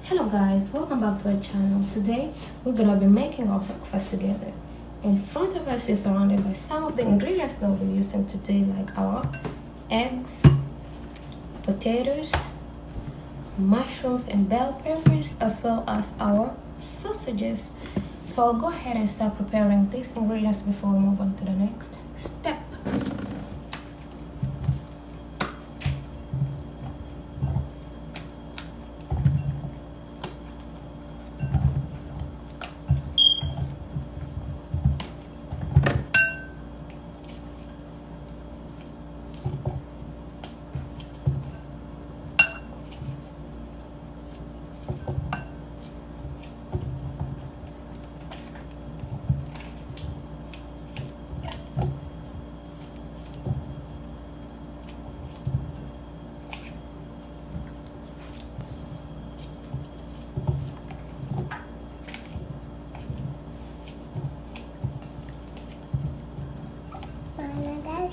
Hello guys, welcome back to our channel. Today we're gonna be making our breakfast together. In front of us we're surrounded by some of the ingredients that we'll be using today, like our eggs, potatoes, mushrooms and bell peppers, as well as our sausages. So I'll go ahead and start preparing these ingredients before we move on to the next step.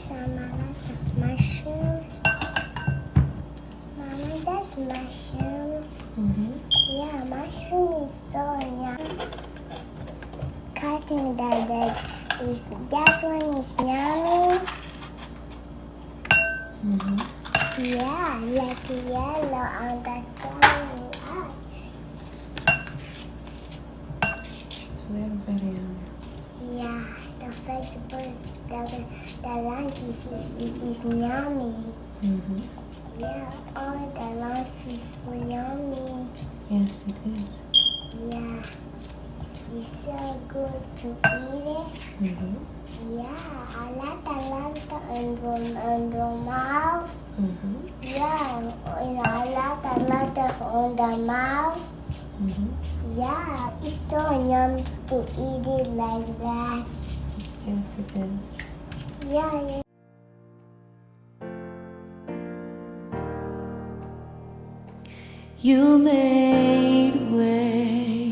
Mama, mushrooms. Mama, that's mushroom. Yeah, mushroom is so yum. Cutting that one is yummy. Yeah, like yellow on the tongue. It's very yummy. Yeah, the vegetables, the lunch is yummy. Yeah, all the lunch is yummy. Yes, it is. Yeah, it's so good to eat it. Yeah, I like on the mouth. Yeah, I like on the mouth. Yeah, it's so yummy to eat it like that. Yes, it is. Yeah. You made a way.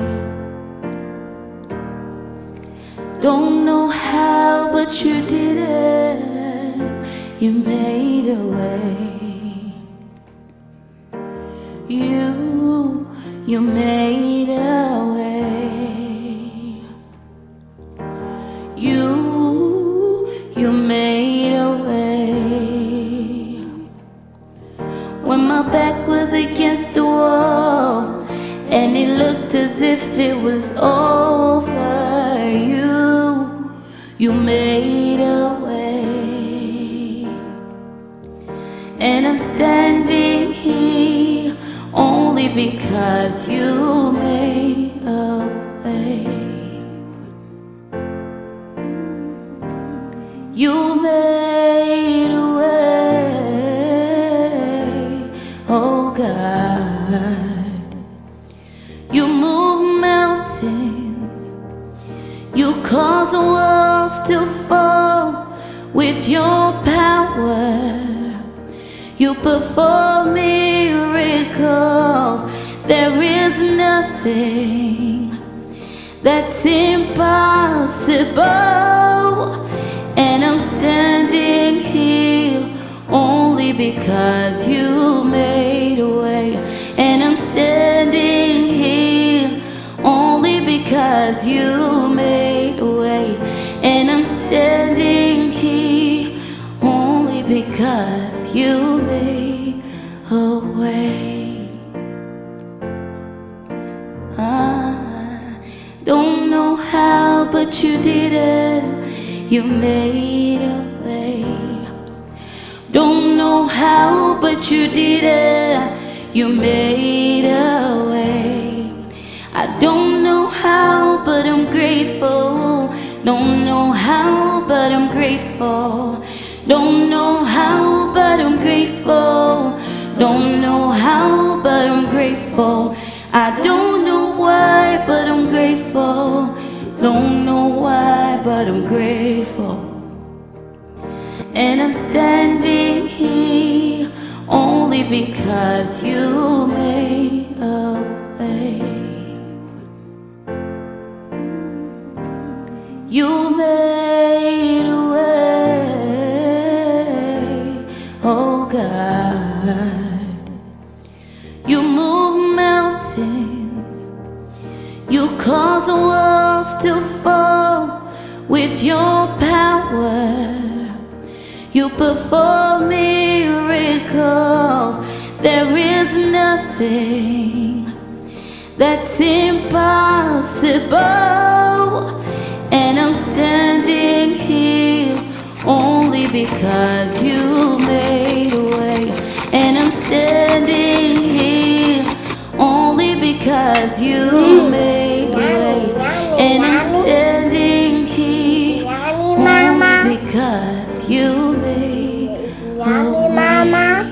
Don't know how, but you did it. You made a way. You made a way. You made a way. When my back was against the wall and it looked as if it was over, you made a way. And I'm standing here only because you made a way. You made a way, oh God. You move mountains, you cause the walls to fall with your power. You perform miracles. There is nothing that's impossible. And I'm standing here only because you made a way. And I'm standing here only because you made a way. And I'm standing here only because you made a way. I don't know how, but you did it. You made a way. Don't know how, but you did it. You made a way. I don't know how, but I'm grateful. Don't know how, but I'm grateful. Don't know how, but I'm grateful. Don't know how, but I'm grateful. I don't know why, but I'm grateful. Don't know why, but I'm grateful. And I'm standing here only because you made a way. You made a way, oh God. You move mountains, cause the world to fall with your power. You perform miracles. There is nothing that's impossible. And I'm standing here only because you made a way. And I'm standing here only because you made a way. And I'm standing here only because you made a Yummy, way. Mama.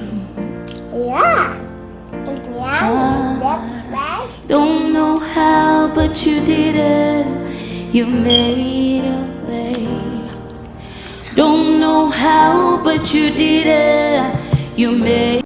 Yeah. It's yummy. That's best. Don't know how, but you did it. You made a way. Don't know how, but you did it. You made